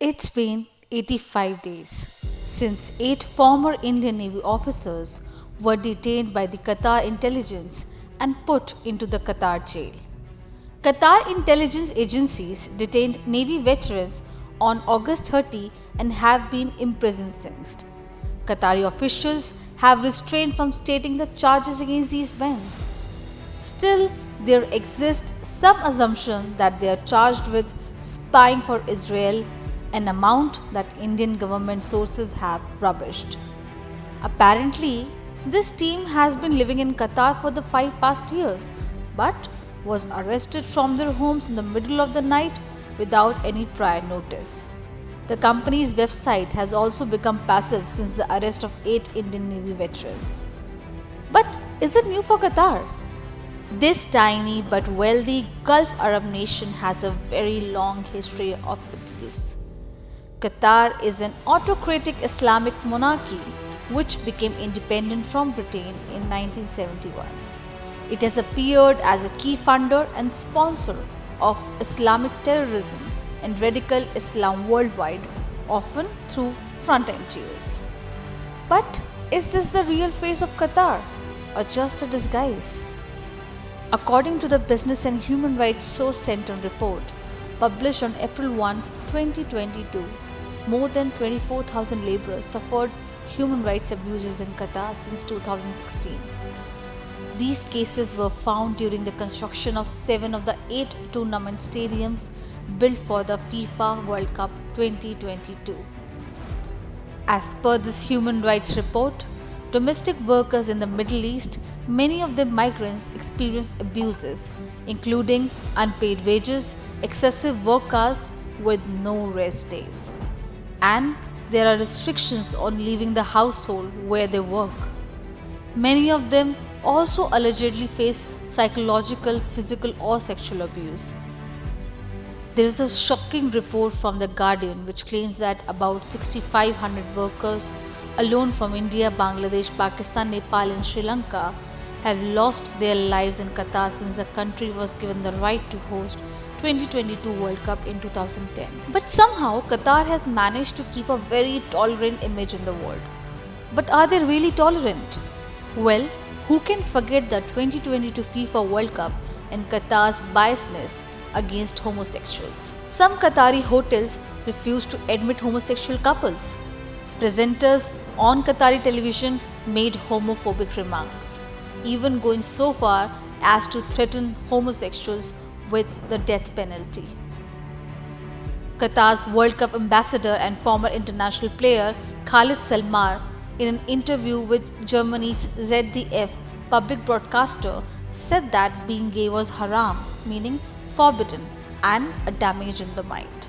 It's been 85 days since 8 former Indian Navy officers were detained by the Qatar intelligence and put into the Qatar jail. Qatar intelligence agencies detained Navy veterans on August 30 and have been imprisoned since. Qatari officials have refrained from stating the charges against these men. Still, there exists some assumption that they are charged with spying for Israel, an amount that Indian government sources have rubbished. Apparently, this team has been living in Qatar for the 5 past years, but was arrested from their homes in the middle of the night without any prior notice. The company's website has also become passive since the arrest of 8 Indian Navy veterans. But is it new for Qatar? This tiny but wealthy Gulf Arab nation has a very long history of abuse. Qatar is an autocratic Islamic monarchy which became independent from Britain in 1971. It has appeared as a key funder and sponsor of Islamic terrorism and radical Islam worldwide, often through front NGOs. But is this the real face of Qatar or just a disguise? According to the Business and Human Rights Source Center report published on April 1, 2022, more than 24,000 laborers suffered human rights abuses in Qatar since 2016. These cases were found during the construction of 7 of the 8 tournament stadiums built for the FIFA World Cup 2022. As per this human rights report, domestic workers in the Middle East, many of them migrants, experience abuses, including unpaid wages, excessive work hours with no rest days. And there are restrictions on leaving the household where they work. Many of them also allegedly face psychological, physical, or sexual abuse. There is a shocking report from The Guardian which claims that about 6,500 workers alone from India, Bangladesh, Pakistan, Nepal, and Sri Lanka have lost their lives in Qatar since the country was given the right to host 2022 World Cup in 2010. But somehow Qatar has managed to keep a very tolerant image in the world. But are they really tolerant? Well, who can forget the 2022 FIFA World Cup and Qatar's biasness against homosexuals? Some Qatari hotels refuse to admit homosexual couples. Presenters on Qatari television made homophobic remarks, even going so far as to threaten homosexuals with the death penalty. Qatar's World Cup ambassador and former international player Khalid Salman, in an interview with Germany's ZDF public broadcaster, said that being gay was haram, meaning forbidden, and a damage in the mind.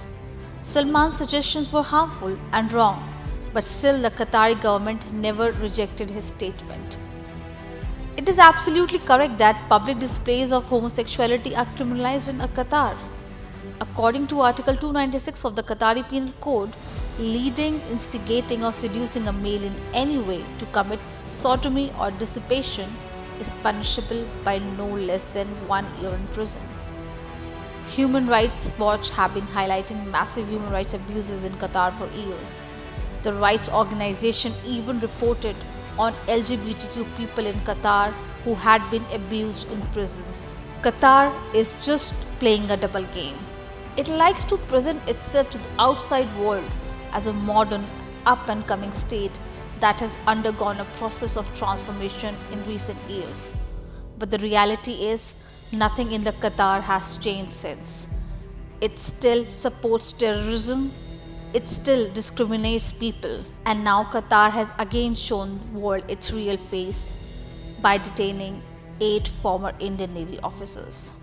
Salman's suggestions were harmful and wrong, but still the Qatari government never rejected his statement. It is absolutely correct that public displays of homosexuality are criminalized in Qatar. According to Article 296 of the Qatari Penal Code, leading, instigating, or seducing a male in any way to commit sodomy or dissipation is punishable by no less than 1 year in prison. Human Rights Watch have been highlighting massive human rights abuses in Qatar for years. The rights organization even reported on LGBTQ people in Qatar who had been abused in prisons. Qatar is just playing a double game. It likes to present itself to the outside world as a modern, up-and-coming state that has undergone a process of transformation in recent years. But the reality is, nothing in the Qatar has changed since. It still supports terrorism, it still discriminates people, and now Qatar has again shown the world its real face by detaining 8 former Indian Navy officers.